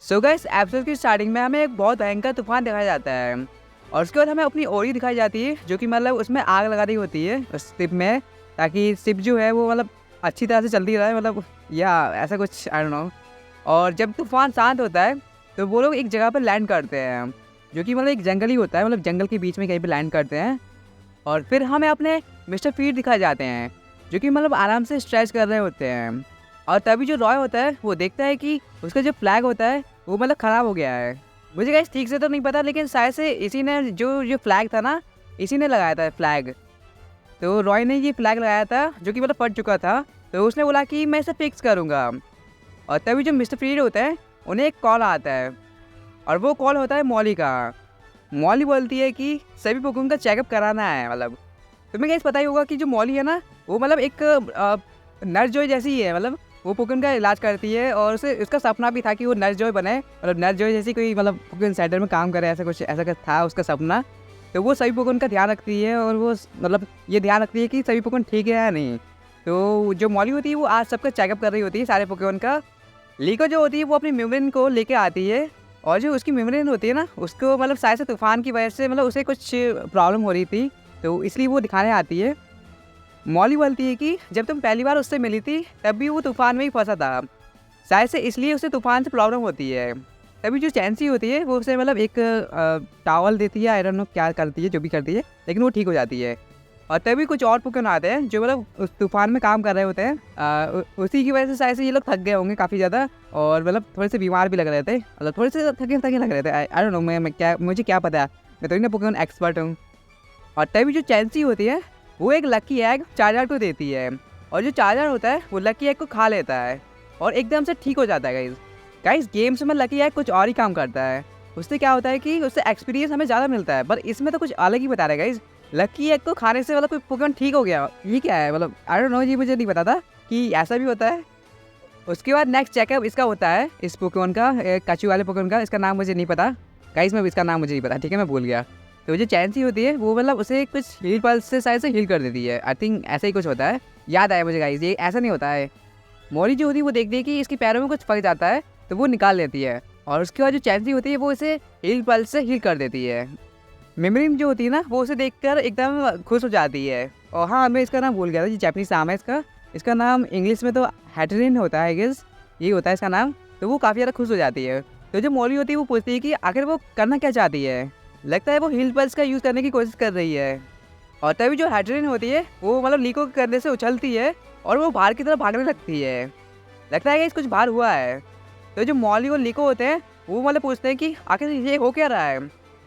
So guys episode की starting में हमें एक बहुत भयंकर तूफान दिखाया जाता है और उसके बाद हमें अपनी ओरी दिखाई जाती है जो कि मतलब उसमें आग लगा रही होती है उस शिप में, ताकि शिप जो है वो मतलब अच्छी तरह से चलती रहे, मतलब या ऐसा कुछ आई डोंट नो। और जब तूफान शांत होता है तो वो लोग एक जगह पर लैंड करते हैं जो कि मतलब एक जंगल ही होता है, मतलब जंगल के बीच में कहीं पे लैंड करते हैं। और फिर हमें अपने मिस्टर फीड दिखाए जाते हैं जो कि मतलब आराम से स्ट्रेच कर रहे होते हैं। और तभी जो रॉय होता है वो देखता है कि उसका जो फ्लैग होता है वो मतलब ख़राब हो गया है। मुझे गाइस ठीक से तो नहीं पता, लेकिन शायद से इसी ने जो जो फ्लैग था ना, इसी ने लगाया था फ्लैग। तो रॉय ने ये फ्लैग लगाया था जो कि मतलब फट चुका था। तो उसने बोला कि मैं इसे फिक्स करूँगा। और तभी जो मिस्टर फ्रीड होता है उन्हें एक कॉल आता है और वो कॉल होता है मॉली का। मॉली बोलती है कि सभी पोकेमॉन का चेकअप कराना है। मतलब तुम्हें कैसे पता ही होगा कि जो मॉली है ना वो मतलब एक नर्स जॉय जैसी ही है, मतलब वो पोकेमॉन का इलाज करती है और उसे उसका सपना भी था कि वो नर्स जॉय बने, मतलब नर्स जॉय जैसी कोई मतलब पोकेमॉन सेंटर में काम करे, ऐसा कुछ ऐसा था उसका सपना। तो वो सभी पोकेमॉन का ध्यान रखती है और वो मतलब ये ध्यान रखती है कि सभी पोकेमॉन ठीक है या नहीं। तो जो मॉली होती है वो आज सबका चेकअप कर रही होती है सारे पोकेमॉन का। लीको जो होती है वो अपनी मेमोरिन को लेके आती है और जो उसकी मेमोरिन होती है ना उसको मतलब शायद से तूफान की वजह से मतलब उसे कुछ प्रॉब्लम हो रही थी, तो इसलिए वो दिखाने आती है। मॉली बोलती है कि जब तुम पहली बार उससे मिली थी तब भी वो तूफान में ही फंसा था, शायद से इसलिए उसे तूफान से प्रॉब्लम होती है। तभी जो चैंसी होती है वो उसे मतलब एक टावल देती है, आई डोंट नो क्या करती है, जो भी करती है, लेकिन वो ठीक हो जाती है। और तभी कुछ और पोकेमॉन आते हैं जो मतलब उस तूफान में काम कर रहे होते हैं। उसी की वजह से शायद से ये लोग थक गए होंगे काफ़ी ज़्यादा और मतलब थोड़े से बीमार भी लग रहे थे, मतलब थोड़े से थके थके लग रहे थे। आई डोंट नो, मैं क्या, मुझे क्या पता, मैं तो ना पोकेमॉन एक्सपर्ट हूँ। और तभी जो चैंसी होती है वो एक लकी एग चार्जर को देती है और जो चार्जर होता है वो लकी एग को खा लेता है और एकदम से ठीक हो जाता है। गाइज गाइज गेम्स में लकी एग कुछ और ही काम करता है। उससे क्या होता है कि उससे एक्सपीरियंस हमें ज़्यादा मिलता है, पर इसमें तो कुछ अलग ही बता रहे हैं गाइज। लकी एग को खाने से मतलब कोई पोकेमॉन ठीक हो गया, ये क्या है? मतलब आई डोंट नो, ये मुझे नहीं पता था कि ऐसा भी होता है। उसके बाद नेक्स्ट चेकअप इसका होता है, इस पोकेमॉन का, काचू वाले पोकेमॉन का। इसका नाम मुझे नहीं पता गाइज, मैं इसका नाम मुझे नहीं पता, ठीक है, मैं भूल गया। तो जो चैंसी होती है वो मतलब उसे कुछ हील पल्स से शायद से हील कर देती है, आई थिंक ऐसा ही कुछ होता है, याद आया मुझे गाइज, ये ऐसा नहीं होता है। मॉली जो होती है वो देखती है कि इसके पैरों में कुछ फंस जाता है तो वो निकाल लेती है और उसके बाद जो चैंसी होती है वो इसे हील पल्स से हील कर देती है। मेमोरीन जो होती है ना वो उसे देखकर एकदम खुश हो जाती है। और हाँ, मैं इसका नाम भूल गया था, ये जापानीज नाम है इसका। इसका नाम इंग्लिश में तो हैटरिन होता है, आई गेस यही होता है इसका नाम। तो वो काफ़ी ज़्यादा खुश हो जाती है। तो जो मॉली होती है वो पूछती है कि आखिर वो करना क्या चाहती है। लगता है वो हील पल्स का यूज़ करने की कोशिश कर रही है। और तभी जो हैटरिन होती है वो मतलब लीको के करने से उछलती है और वो बाहर की तरफ भागने लगती है। लगता है कि कुछ बाहर हुआ है। तो जो मॉली और लीको होते हैं वो मतलब पूछते हैं कि आखिर ये हो क्या रहा है।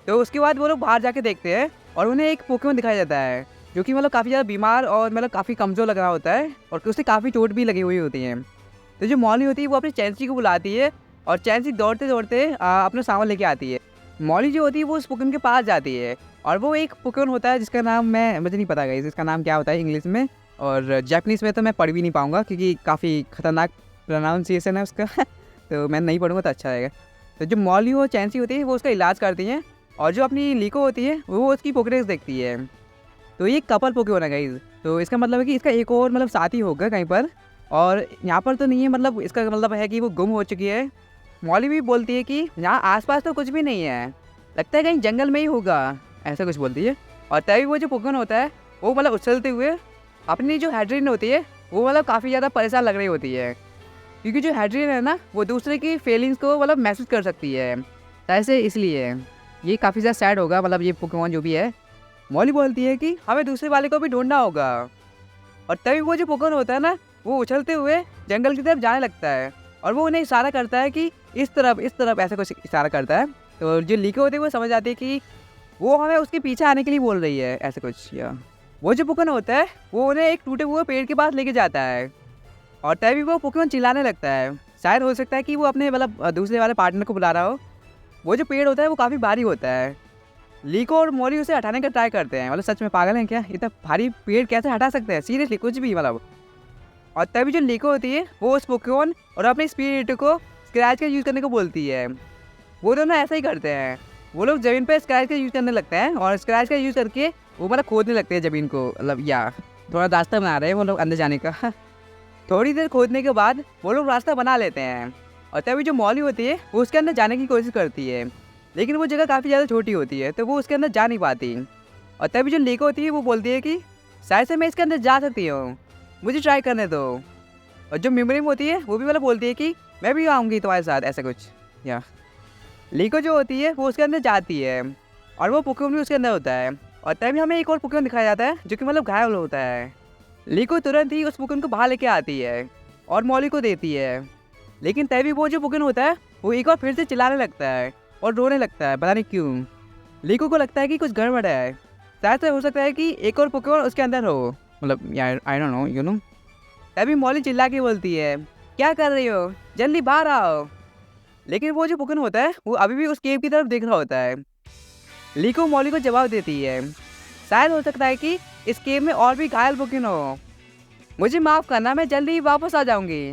तो उसके बाद वो लोग बाहर जाके देखते हैं और उन्हें एक पोकेमॉन दिखाया जाता है जो कि मतलब काफ़ी ज़्यादा बीमार और मतलब काफ़ी कमज़ोर लग रहा होता है और उसे काफ़ी चोट भी लगी हुई होती है। तो जो मॉली होती है वो अपनी चैंसी को बुलाती है और चैंसी दौड़ते दौड़ते अपना सामान लेके आती है। मॉली जो होती है वो उस पोकेमॉन के पास जाती है और वो एक पोकेमॉन होता है जिसका नाम मुझे नहीं पता गाइस, इसका नाम क्या होता है इंग्लिश में, और जापानीज़ में तो मैं पढ़ भी नहीं पाऊँगा क्योंकि काफ़ी खतरनाक प्रोनाउंसिएशन है उसका तो मैं नहीं पढ़ूँगा तो अच्छा रहेगा। तो जो मॉली और चैंसी होती है वो उसका इलाज करती हैं और जो अपनी लीको होती है वो उसकी पोकेडेक्स देखती है। तो ये कपल पोकेमॉन है गाइस, तो इसका मतलब है कि इसका एक और मतलब साथी होगा कहीं पर, और यहाँ पर तो नहीं है, मतलब इसका मतलब है कि वो गुम हो चुकी है। मॉली भी बोलती है कि यहाँ आसपास तो कुछ भी नहीं है, लगता है कहीं जंगल में ही होगा, ऐसा कुछ बोलती है। और तभी वो जो पोकेमॉन होता है वो मतलब उछलते हुए अपनी जो हैड्रिन होती है वो मतलब काफ़ी ज़्यादा परेशान लग रही होती है, क्योंकि जो हैड्रिन है ना वो दूसरे की फीलिंग्स को मतलब महसूस कर सकती है, ऐसे इसलिए ये काफ़ी ज़्यादा सैड होगा, मतलब ये पोकेमॉन जो भी है। मॉली बोलती है कि हमें दूसरे वाले को भी ढूंढना होगा। और तभी वो जो पोकेमॉन होता है ना वो उछलते हुए जंगल की तरफ जाने लगता है और वो उन्हें इशारा करता है कि इस तरफ ऐसा कुछ इशारा करता है। तो जो लीके होते हैं वो समझ आती है कि वो हमें उसके पीछे आने के लिए बोल रही है, ऐसा कुछ। या वो जो पोकेमॉन होता है वो उन्हें एक टूटे हुए पेड़ के पास लेके जाता है और तभी वो पोकेमॉन चिल्लाने लगता है। शायद हो सकता है कि वो अपने मतलब दूसरे वाले पार्टनर को बुला रहा हो। वो जो पेड़ होता है वो काफ़ी भारी होता है। लीको और मोरी उसे हटाने का ट्राई करते हैं, मतलब सच में पागल हैं क्या, इतना भारी पेड़ कैसे हटा सकते हैं, सीरियसली कुछ भी मतलब। और तभी जो लीको होती है वो उस पोकेमॉन और अपने स्पिरिट को स्क्रैच का यूज़ करने को बोलती है। वो दोनों ऐसा ही करते हैं, वो लोग ज़मीन पर स्क्रैच का यूज़ करने लगते हैं और स्क्रैच का यूज़ करके वो मतलब खोदने लगते हैं ज़मीन को, मतलब या थोड़ा रास्ता बना रहे हैं वो लोग अंदर जाने का थोड़ी देर खोदने के बाद वो लोग रास्ता बना लेते हैं और तभी जो मॉली होती है वो उसके अंदर जाने की कोशिश करती है, लेकिन वो जगह काफ़ी ज़्यादा छोटी होती है तो वो उसके अंदर जा नहीं पाती। और तभी जो लीको होती है वो बोलती है कि शायद से मैं इसके अंदर जा सकती हूँ, मुझे ट्राई करने दो। और जो मिमरिम होती है वो भी मतलब बोलती है कि मैं भी आऊँगी तुम्हारे साथ, ऐसा कुछ। या लीको जो होती है वो उसके अंदर जाती है और वो पोकेमॉन भी उसके अंदर होता है। और तभी हमें एक और पोकेमॉन दिखाया जाता है जो कि मतलब घायल होता है। लीको तुरंत ही उस पोकेमॉन को बाहर लेके आती है और मॉली को देती है, लेकिन तभी वो जो पोकेमॉन होता है वो एक बार फिर से चिल्लाने लगता है और रोने लगता है, पता नहीं क्यों। लीको को लगता है कि कुछ गड़बड़ है, शायद से हो सकता है कि एक और पोकेमॉन उसके अंदर हो, मतलब यार I don't know you know. तभी मॉली चिल्ला के बोलती है क्या कर रही हो, जल्दी बाहर आओ। लेकिन वो जो पोकेमॉन होता है वो अभी भी उस केव की तरफ देख रहा होता है। लीको मॉली को जवाब देती है शायद हो सकता है कि इस केव में और भी घायल पोकेमॉन हो, मुझे माफ़ करना, मैं जल्दी ही वापस आ जाऊंगी।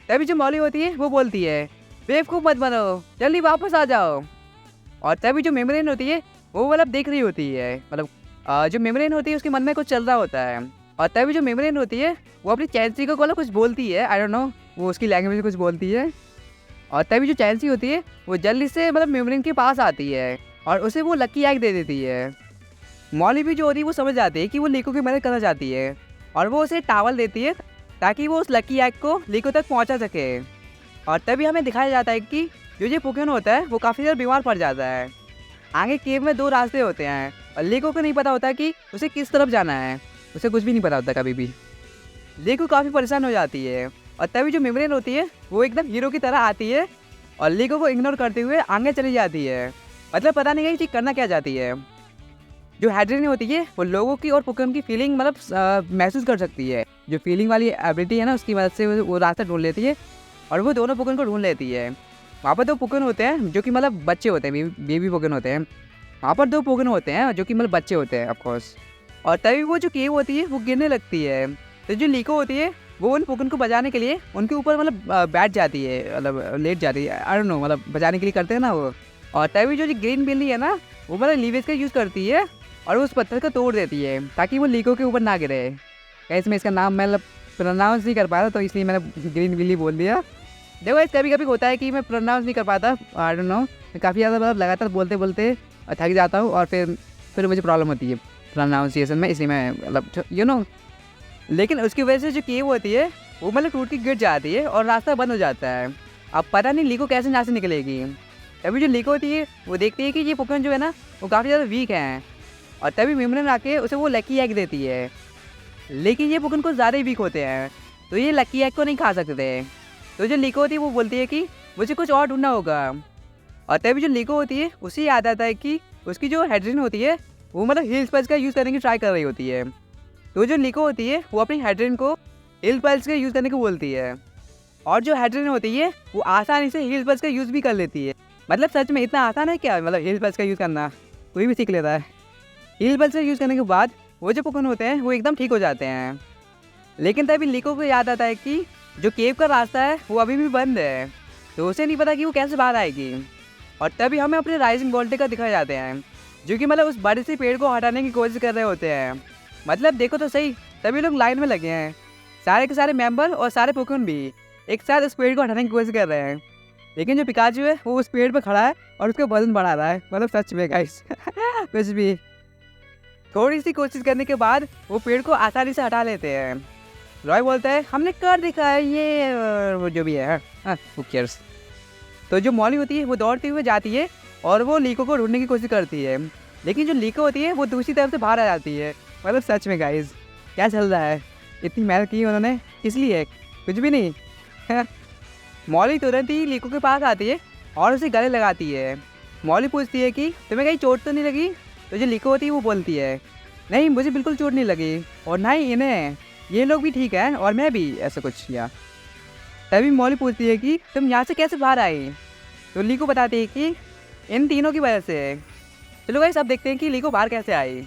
तभी जो मॉली होती है वो बोलती है बेवकूफ़ मत बनो, जल्दी वापस आ जाओ। और तभी जो मेमोरेन होती है वो मतलब देख रही होती है, मतलब जो मेमोरेन होती है उसके मन में कुछ चल रहा होता है। और तभी जो मेमोरेन होती है वो अपनी चैंसी को मतलब कुछ बोलती है, आई डोंट नो वो उसकी लैंग्वेज में कुछ बोलती है। और तभी जो चैंसी होती है वो जल्दी से मतलब मेमोरेन के पास आती है और उसे वो लकी एग दे देती है। मॉली भी जो होती है वो समझ जाती है कि वो लीको की मदद करना चाहती है और वो उसे टावल देती है ताकि वो उस लकी एग को लीको तक पहुंचा सके। और तभी हमें दिखाया जाता है कि जो ये पोकेमॉन होता है वो काफ़ी ज़्यादा बीमार पड़ जाता है। आगे केव में 2 रास्ते होते हैं और लीको को नहीं पता होता कि उसे किस तरफ जाना है, उसे कुछ भी नहीं पता होता कभी भी। लीको काफ़ी परेशान हो जाती है और तभी जो मेमोरेन होती है वो एकदम हीरो की तरह आती है और लीको को इग्नोर करते हुए आगे चली जाती है, मतलब पता नहीं है कि करना क्या चाहती है। जो हैड्रिन होती है वो लोगों की और पोकेमॉन की फीलिंग मतलब महसूस कर सकती है, जो फीलिंग वाली एबिलिटी है ना उसकी मदद से वो रास्ता ढूंढ लेती है और वो दोनों पोकेमॉन को ढूंढ लेती है। वहाँ पर 2 पोकेमॉन होते हैं जो कि मतलब बच्चे होते हैं, बेबी पोकेमॉन होते हैं। वहाँ पर 2 पोकेमॉन होते हैं जो कि मतलब बच्चे होते हैं ऑफकोर्स। और तभी वो जो केव होती है वो गिरने लगती है, तो जो लीको होती है वो उन पोकेमॉन को बचाने के लिए उनके ऊपर मतलब बैठ जाती है, मतलब लेट जाती है, आई डोंट नो मतलब बचाने के लिए करते हैं ना वो। और तभी जो ग्रीन बिल्ली है ना वो मतलब लीवेज का यूज़ करती है और उस पत्थर को तोड़ देती है ताकि वो लीको के ऊपर ना गिरे। कैसे मैं इसका नाम मतलब प्रोनाउंस नहीं कर पा रहा तो इसलिए मैंने ग्रीन बिल्ली बोल दिया। देखो कभी कभी होता है कि मैं प्रोनाउंस नहीं कर पाता, आई डोंट नो, मैं काफ़ी ज़्यादा मतलब लगातार बोलते बोलते थक जाता हूँ और फिर मुझे प्रॉब्लम होती है प्रोनाउंसिएशन में, इसलिए मैं मतलब यू नो। लेकिन उसकी वजह से जो केव होती है वो मतलब टूट के गिर जाती है और रास्ता बंद हो जाता है। अब पता नहीं लीको कैसे यहाँ से निकलेगी। तभी जो लीको होती है वो देखती है कि ये पोकेमॉन जो है ना वो काफ़ी ज़्यादा वीक हैं और तभी मेमोरेन आके उसे वो लकी एग देती है, लेकिन ये पोकेमॉन कुछ ज़्यादा ही वीक होते हैं तो ये लकी एग को नहीं खा सकते। तो जो लीको होती है वो बोलती है कि मुझे कुछ और ढूंढना होगा। और तभी जो लीको होती है उसे याद आता है कि उसकी जो हेड्रिन होती है वो मतलब हील स्पेल्स का यूज़ करने की ट्राई कर रही होती है। तो जो लीको होती है वो अपनी हेड्रिन को हील स्पेल्स का यूज़ करने को बोलती है और जो हेड्रिन होती है वो आसानी से हील स्पेल्स का यूज़ भी कर लेती है। मतलब सच में इतना आसान है क्या, मतलब हील स्पेल्स का यूज़ करना कोई भी सीख लेता है। हील स्पेल्स का यूज़ करने के बाद वो जो पोकेमॉन होते हैं वो एकदम ठीक हो जाते हैं। लेकिन तभी लीको को याद आता है कि जो केव का रास्ता है वो अभी भी बंद है, तो उसे नहीं पता कि वो कैसे बाहर आएगी। और तभी हमें अपने राइजिंग वोल्टेका दिखाए जाते हैं जो कि मतलब उस बड़े से पेड़ को हटाने की कोशिश कर रहे होते हैं। मतलब देखो तो सही, सभी लोग लाइन में लगे हैं, सारे के सारे मेंबर और सारे पोकेमॉन भी एक साथ उस पेड़ को हटाने की कोशिश कर रहे हैं। लेकिन जो पिकाचू है वो उस पेड़ पर खड़ा है और उसका वजन बढ़ा रहा है, मतलब सच में गाइस कुछ भी। थोड़ी सी कोशिश करने के बाद वो पेड़ को आसानी से हटा लेते हैं। रॉय बोलता है हमने कर दिखा है ये, वो जो भी है who cares। तो जो मॉली होती है वो दौड़ती हुई जाती है और वो लीको को ढूंढने की कोशिश करती है, लेकिन जो लीको होती है वो दूसरी तरफ से बाहर आ जाती है। मतलब सच में गाइस क्या चल रहा है, इतनी मेहनत की उन्होंने इसलिए कुछ भी नहीं मॉली तुरंत ही लीको के पास आती है और उसे गले लगाती है। मॉली पूछती है कि तुम्हें कहीं चोट तो नहीं लगी? तो जो लीको होती है वो बोलती है नहीं मुझे बिल्कुल चोट नहीं लगी और ना ही इन्हें, ये लोग भी ठीक है और मैं भी, ऐसा कुछ या। तभी मॉली पूछती है कि तुम यहाँ से कैसे बाहर आई? तो लीको बताती है कि इन तीनों की वजह से। चलो गाइस अब देखते हैं कि लीको बाहर कैसे आई।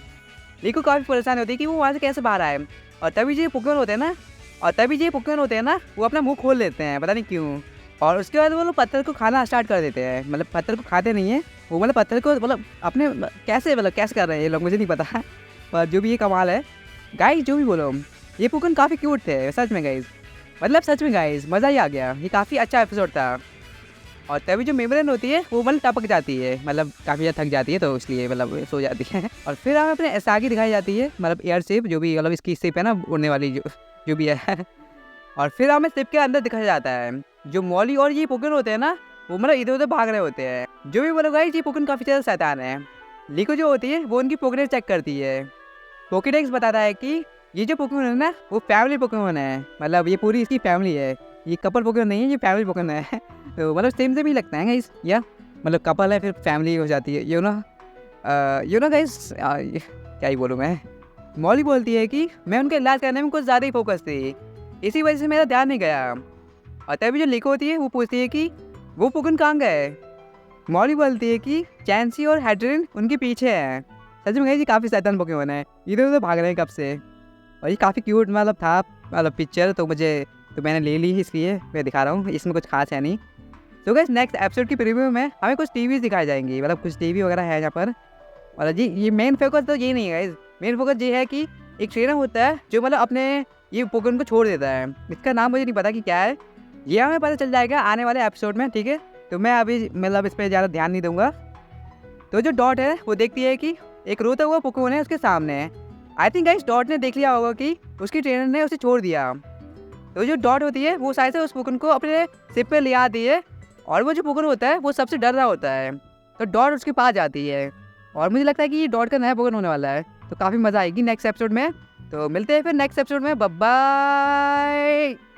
लीको काफ़ी परेशान होती है कि वो वहाँ से कैसे बाहर आए। और तभी जो पोकेमॉन होते हैं ना वो अपना मुंह खोल लेते हैं, पता नहीं क्यों। और उसके बाद वो लोग पत्थर को खाना स्टार्ट कर देते हैं, मतलब पत्थर को खाते नहीं है वो, मतलब पत्थर को मतलब अपने कैसे कर रहे हैं ये लोग मुझे नहीं पता पर जो भी ये कमाल है गाइस, जो भी बोलो ये पोकेमॉन काफ़ी क्यूट थे सच में गाइस, मतलब सच में गाइस मज़ा ही आ गया। ये काफ़ी अच्छा एपिसोड था और तभी जो मेमोरेन होती है वो मतलब टपक जाती है, मतलब काफ़ी ज़्यादा थक जाती है तो इसलिए मतलब सो जाती है। और फिर हमें अपने एसागी दिखाई जाती है, मतलब एयर शिप जो भी मतलब इसकी शिप है ना उड़ने वाली जो जो भी है। और फिर हमें शिप के अंदर दिखाया जाता है जो मॉली और ये पोकेन होते हैं ना, वो मतलब इधर उधर भाग रहे होते हैं। जो भी मतलब गाइस ये पोकेन काफ़ी ज़्यादा शैतान है। लीको जो होती है वो उनकी पोकेडेक्स चेक करती है। पोकेडेक्स बताता है कि ये जो पोकेमोन है ना वो फैमिली पोकेमोन है, मतलब ये पूरी इसकी फैमिली है, ये कपल पोकेमोन नहीं है, ये फैमिली पोकेमोन है। तो मतलब सेम सेम ही लगता है गाइस, या मतलब कपल है फिर फैमिली हो जाती है, यू नो गाइस, क्या ही बोलूँ मैं। मॉली बोलती है कि मैं उनका इलाज करने में कुछ ज़्यादा ही फोकस थी, इसी वजह से मेरा ध्यान नहीं गया। और तभी जो लिको होती है वो पूछती है कि वो पोकेमोन कहाँ गए। मॉली बोलती है कि चैंसी और हैड्रिन उनके पीछे हैं। सच में गाइस ये काफ़ी शैतान पोकेमोन है, इधर उधर भाग रहे हैं कब से। और ये काफ़ी क्यूट मतलब था मतलब पिक्चर, तो मैंने ले ली इसलिए मैं दिखा रहा हूँ, इसमें कुछ खास है नहीं। तो गाइस नेक्स्ट एपिसोड की प्रीव्यू में हमें कुछ टीवीज़ दिखाई जाएंगी, मतलब कुछ टीवी वगैरह है यहाँ पर। और जी ये मेन फोकस तो ये नहीं है गाइस, मेन फोकस ये है कि एक ट्रेनर होता है जो मतलब अपने ये पोकेमोन को छोड़ देता है, इसका नाम मुझे नहीं पता कि क्या है, ये हमें पता चल जाएगा आने वाले एपिसोड में, ठीक है। तो मैं अभी मतलब इस पर ज़्यादा ध्यान नहीं दूंगा। तो जो डॉट है वो देखती है कि एक रोता हुआ पोकेमोन है उसके सामने। आई थिंक गाइस डॉट ने देख लिया होगा कि उसकी ट्रेनर ने उसे छोड़ दिया। तो जो डॉट होती है वो शायद से उस पोकेमोन को अपने सिप पे ले आती है, और वो जो पोकेमोन होता है वो सबसे डर रहा होता है। तो डॉट उसके पास जाती है, और मुझे लगता है कि ये डॉट का नया पोकेमोन होने वाला है, तो काफ़ी मज़ा आएगी नेक्स्ट एपिसोड में। तो मिलते हैं फिर नेक्स्ट एपिसोड में, बाय बाय।